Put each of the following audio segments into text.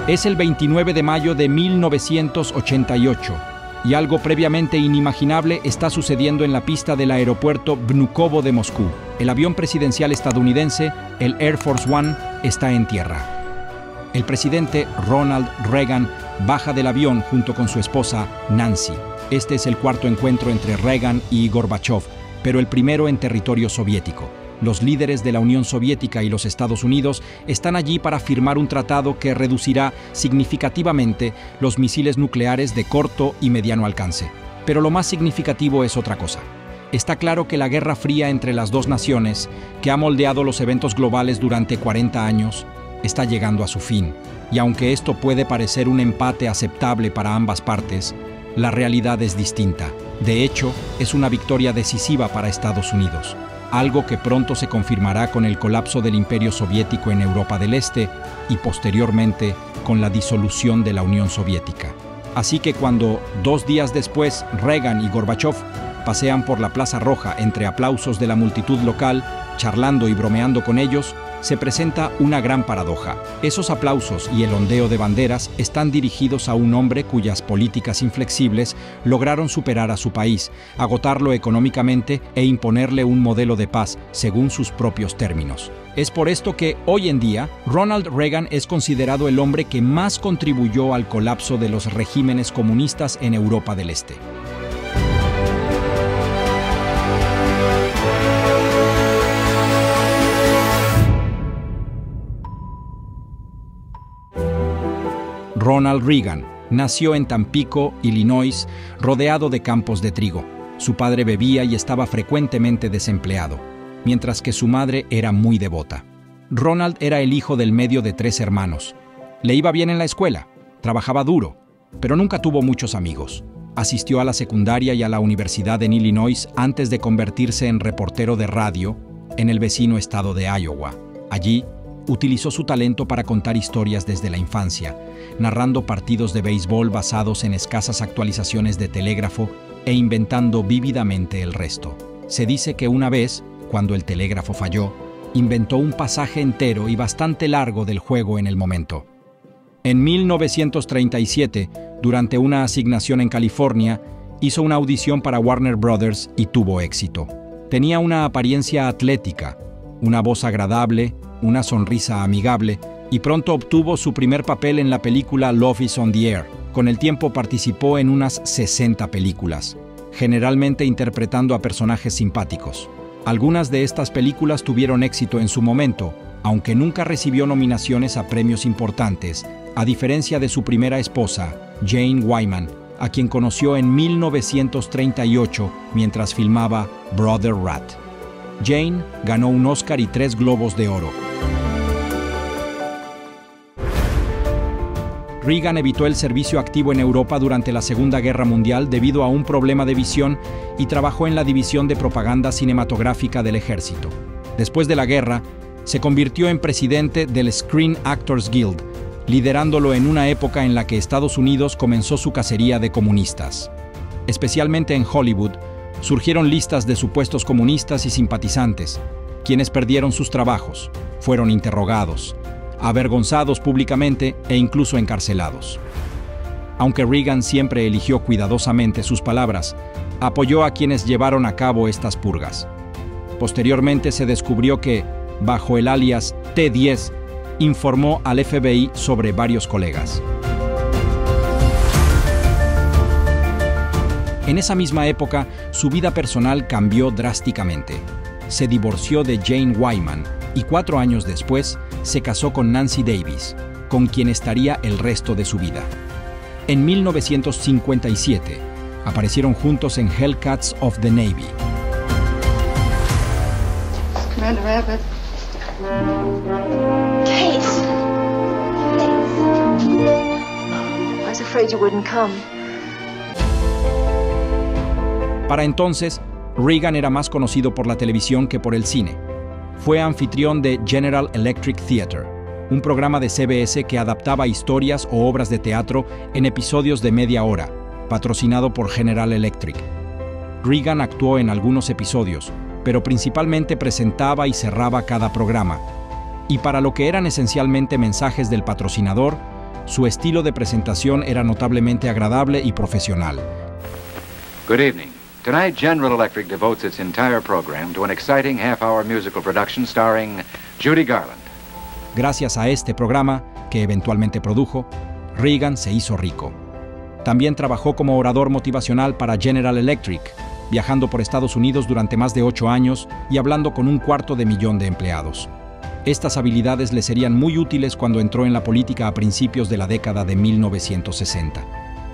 Es el 29 de mayo de 1988 y algo previamente inimaginable está sucediendo en la pista del aeropuerto Vnukovo de Moscú. El avión presidencial estadounidense, el Air Force One, está en tierra. El presidente Ronald Reagan baja del avión junto con su esposa Nancy. Este es el cuarto encuentro entre Reagan y Gorbachov, pero el primero en territorio soviético. Los líderes de la Unión Soviética y los Estados Unidos están allí para firmar un tratado que reducirá significativamente los misiles nucleares de corto y mediano alcance. Pero lo más significativo es otra cosa. Está claro que la Guerra Fría entre las dos naciones, que ha moldeado los eventos globales durante 40 años, está llegando a su fin. Y aunque esto puede parecer un empate aceptable para ambas partes, la realidad es distinta. De hecho, es una victoria decisiva para Estados Unidos, algo que pronto se confirmará con el colapso del Imperio Soviético en Europa del Este y posteriormente con la disolución de la Unión Soviética. Así que cuando, 2 días después, Reagan y Gorbachov pasean por la Plaza Roja entre aplausos de la multitud local, charlando y bromeando con ellos, se presenta una gran paradoja. Esos aplausos y el ondeo de banderas están dirigidos a un hombre cuyas políticas inflexibles lograron superar a su país, agotarlo económicamente e imponerle un modelo de paz según sus propios términos. Es por esto que, hoy en día, Ronald Reagan es considerado el hombre que más contribuyó al colapso de los regímenes comunistas en Europa del Este. Ronald Reagan nació en Tampico, Illinois, rodeado de campos de trigo. Su padre bebía y estaba frecuentemente desempleado, mientras que su madre era muy devota. Ronald era el hijo del medio de 3 hermanos. Le iba bien en la escuela, trabajaba duro, pero nunca tuvo muchos amigos. Asistió a la secundaria y a la universidad en Illinois antes de convertirse en reportero de radio en el vecino estado de Iowa. Allí, utilizó su talento para contar historias desde la infancia, narrando partidos de béisbol basados en escasas actualizaciones de telégrafo e inventando vívidamente el resto. Se dice que una vez, cuando el telégrafo falló, inventó un pasaje entero y bastante largo del juego en el momento. En 1937, durante una asignación en California, hizo una audición para Warner Brothers y tuvo éxito. Tenía una apariencia atlética, una voz agradable, una sonrisa amigable, y pronto obtuvo su primer papel en la película Love is on the Air. Con el tiempo participó en unas 60 películas, generalmente interpretando a personajes simpáticos. Algunas de estas películas tuvieron éxito en su momento, aunque nunca recibió nominaciones a premios importantes, a diferencia de su primera esposa, Jane Wyman, a quien conoció en 1938 mientras filmaba Brother Rat. Jane ganó un Oscar y 3 Globos de Oro. Reagan evitó el servicio activo en Europa durante la Segunda Guerra Mundial debido a un problema de visión y trabajó en la división de propaganda cinematográfica del ejército. Después de la guerra, se convirtió en presidente del Screen Actors Guild, liderándolo en una época en la que Estados Unidos comenzó su cacería de comunistas. Especialmente en Hollywood, surgieron listas de supuestos comunistas y simpatizantes, quienes perdieron sus trabajos, fueron interrogados, avergonzados públicamente e incluso encarcelados. Aunque Reagan siempre eligió cuidadosamente sus palabras, apoyó a quienes llevaron a cabo estas purgas. Posteriormente se descubrió que, bajo el alias T-10, informó al FBI sobre varios colegas. En esa misma época, su vida personal cambió drásticamente. Se divorció de Jane Wyman y 4 años después se casó con Nancy Davis, con quien estaría el resto de su vida. En 1957, aparecieron juntos en Hellcats of the Navy. Commander Abbott. Case. I was afraid you wouldn't come. Para entonces, Reagan era más conocido por la televisión que por el cine. Fue anfitrión de General Electric Theater, un programa de CBS que adaptaba historias o obras de teatro en episodios de media hora, patrocinado por General Electric. Reagan actuó en algunos episodios, pero principalmente presentaba y cerraba cada programa. Y para lo que eran esencialmente mensajes del patrocinador, Su estilo de presentación era notablemente agradable y profesional. Good evening. Tonight, General Electric devotes its entire program to an exciting half-hour musical production starring Judy Garland. Gracias a este programa, que eventualmente produjo, Reagan se hizo rico. También trabajó como orador motivacional para General Electric, viajando por Estados Unidos durante más de 8 años y hablando con 250.000 de empleados. Estas habilidades le serían muy útiles cuando entró en la política a principios de la década de 1960.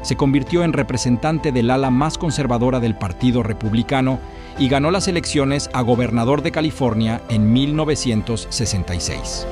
Se convirtió en representante del ala más conservadora del Partido Republicano y ganó las elecciones a gobernador de California en 1966.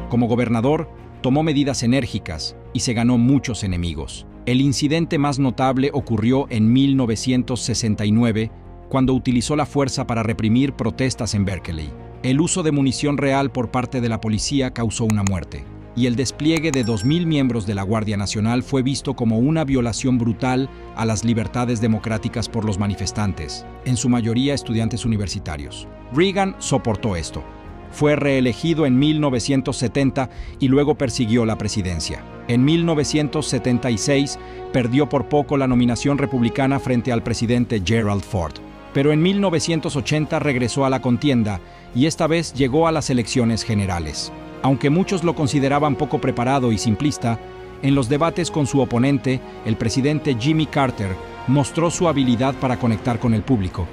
Como gobernador, tomó medidas enérgicas y se ganó muchos enemigos. El incidente más notable ocurrió en 1969, cuando utilizó la fuerza para reprimir protestas en Berkeley. El uso de munición real por parte de la policía causó una muerte, y el despliegue de 2.000 miembros de la Guardia Nacional fue visto como una violación brutal a las libertades democráticas por los manifestantes, en su mayoría estudiantes universitarios. Reagan soportó esto. Fue reelegido en 1970 y luego persiguió la presidencia. En 1976 perdió por poco la nominación republicana frente al presidente Gerald Ford. Pero en 1980 regresó a la contienda y esta vez llegó a las elecciones generales. Aunque muchos lo consideraban poco preparado y simplista, en los debates con su oponente, el presidente Jimmy Carter, mostró su habilidad para conectar con el público.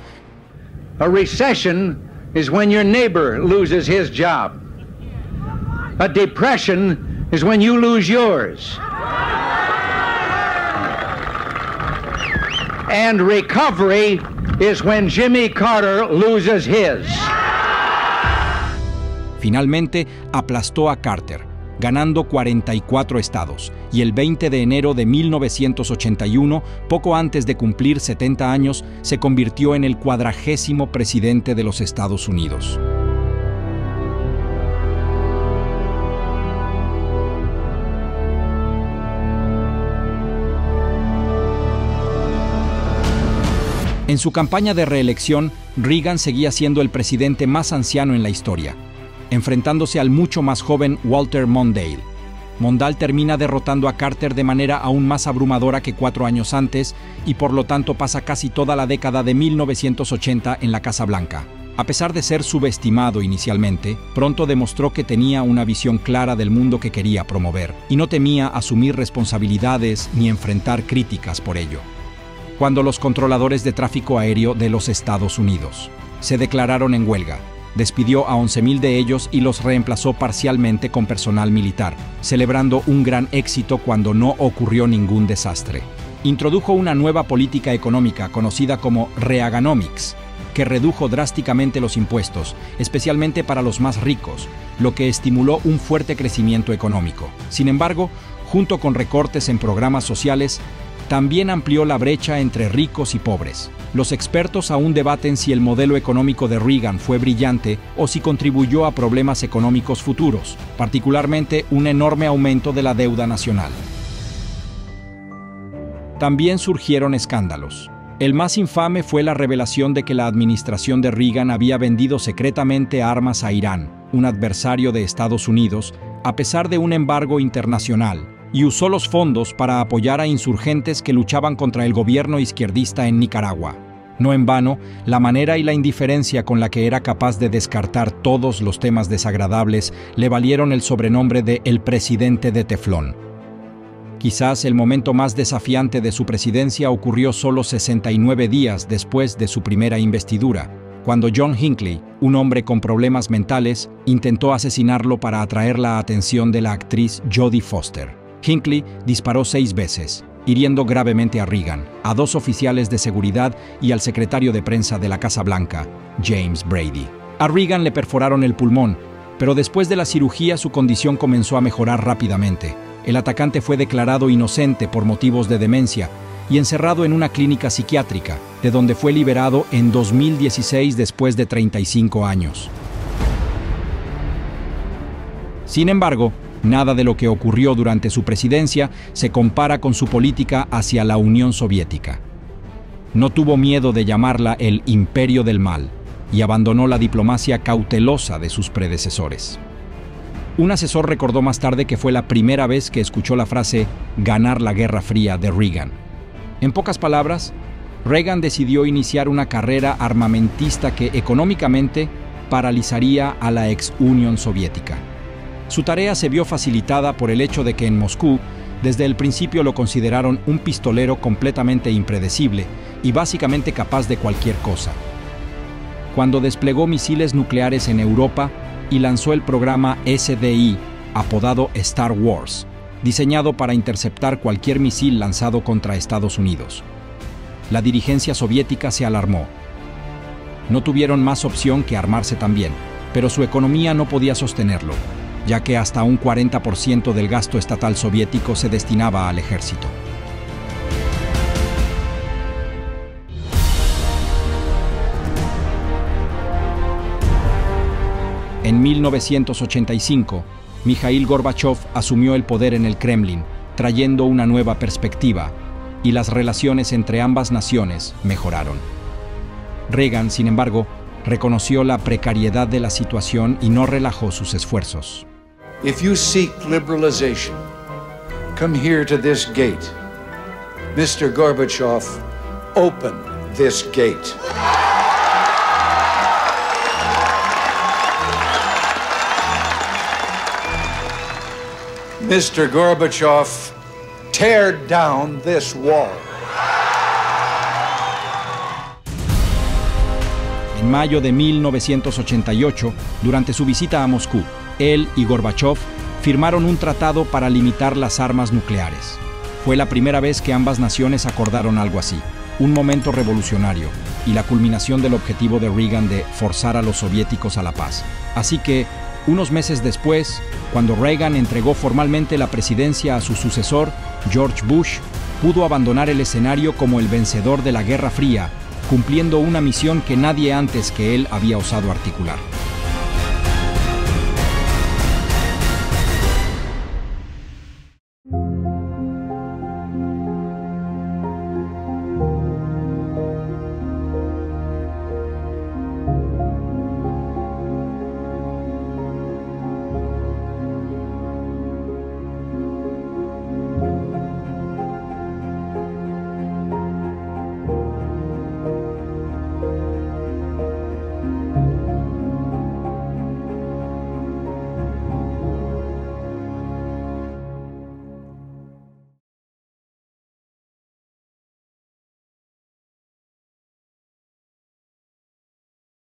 A recession is when your neighbor loses his job. A depression is when you lose yours. And recovery is when Jimmy Carter loses his. Finalmente, aplastó a Carter, ganando 44 estados, y el 20 de enero de 1981, poco antes de cumplir 70 años, se convirtió en el 40º presidente de los Estados Unidos. En su campaña de reelección, Reagan seguía siendo el presidente más anciano en la historia, enfrentándose al mucho más joven Walter Mondale. Mondale termina derrotando a Carter de manera aún más abrumadora que 4 años antes y por lo tanto pasa casi toda la década de 1980 en la Casa Blanca. A pesar de ser subestimado inicialmente, pronto demostró que tenía una visión clara del mundo que quería promover y no temía asumir responsabilidades ni enfrentar críticas por ello. Cuando los controladores de tráfico aéreo de los Estados Unidos se declararon en huelga, despidió a 11.000 de ellos y los reemplazó parcialmente con personal militar, celebrando un gran éxito cuando no ocurrió ningún desastre. Introdujo una nueva política económica conocida como Reaganomics, que redujo drásticamente los impuestos, especialmente para los más ricos, lo que estimuló un fuerte crecimiento económico. Sin embargo, junto con recortes en programas sociales, también amplió la brecha entre ricos y pobres. Los expertos aún debaten si el modelo económico de Reagan fue brillante o si contribuyó a problemas económicos futuros, particularmente un enorme aumento de la deuda nacional. También surgieron escándalos. El más infame fue la revelación de que la administración de Reagan había vendido secretamente armas a Irán, un adversario de Estados Unidos, a pesar de un embargo internacional, y usó los fondos para apoyar a insurgentes que luchaban contra el gobierno izquierdista en Nicaragua. No en vano, la manera y la indiferencia con la que era capaz de descartar todos los temas desagradables le valieron el sobrenombre de el presidente de teflón. Quizás el momento más desafiante de su presidencia ocurrió solo 69 días después de su primera investidura, cuando John Hinckley, un hombre con problemas mentales, intentó asesinarlo para atraer la atención de la actriz Jodie Foster. Hinckley disparó 6 veces, hiriendo gravemente a Reagan, a 2 oficiales de seguridad y al secretario de prensa de la Casa Blanca, James Brady. A Reagan le perforaron el pulmón, pero después de la cirugía su condición comenzó a mejorar rápidamente. El atacante fue declarado inocente por motivos de demencia y encerrado en una clínica psiquiátrica, de donde fue liberado en 2016 después de 35 años. Sin embargo, nada de lo que ocurrió durante su presidencia se compara con su política hacia la Unión Soviética. No tuvo miedo de llamarla el imperio del mal y abandonó la diplomacia cautelosa de sus predecesores. Un asesor recordó más tarde que fue la primera vez que escuchó la frase «ganar la Guerra Fría» de Reagan. En pocas palabras, Reagan decidió iniciar una carrera armamentista que económicamente paralizaría a la ex Unión Soviética. Su tarea se vio facilitada por el hecho de que en Moscú, desde el principio lo consideraron un pistolero completamente impredecible y básicamente capaz de cualquier cosa. Cuando desplegó misiles nucleares en Europa y lanzó el programa SDI, apodado Star Wars, diseñado para interceptar cualquier misil lanzado contra Estados Unidos. La dirigencia soviética se alarmó. No tuvieron más opción que armarse también, pero su economía no podía sostenerlo, ya que hasta un 40% del gasto estatal soviético se destinaba al ejército. En 1985, Mikhail Gorbachev asumió el poder en el Kremlin, trayendo una nueva perspectiva, y las relaciones entre ambas naciones mejoraron. Reagan, sin embargo, reconoció la precariedad de la situación y no relajó sus esfuerzos. If you seek liberalization, come here to this gate. Mr. Gorbachev, open this gate. Mr. Gorbachev, tear down this wall. En mayo de 1988, durante su visita a Moscú, él y Gorbachev firmaron un tratado para limitar las armas nucleares. Fue la primera vez que ambas naciones acordaron algo así, un momento revolucionario y la culminación del objetivo de Reagan de forzar a los soviéticos a la paz. Así que, unos meses después, cuando Reagan entregó formalmente la presidencia a su sucesor, George Bush, pudo abandonar el escenario como el vencedor de la Guerra Fría, cumpliendo una misión que nadie antes que él había osado articular.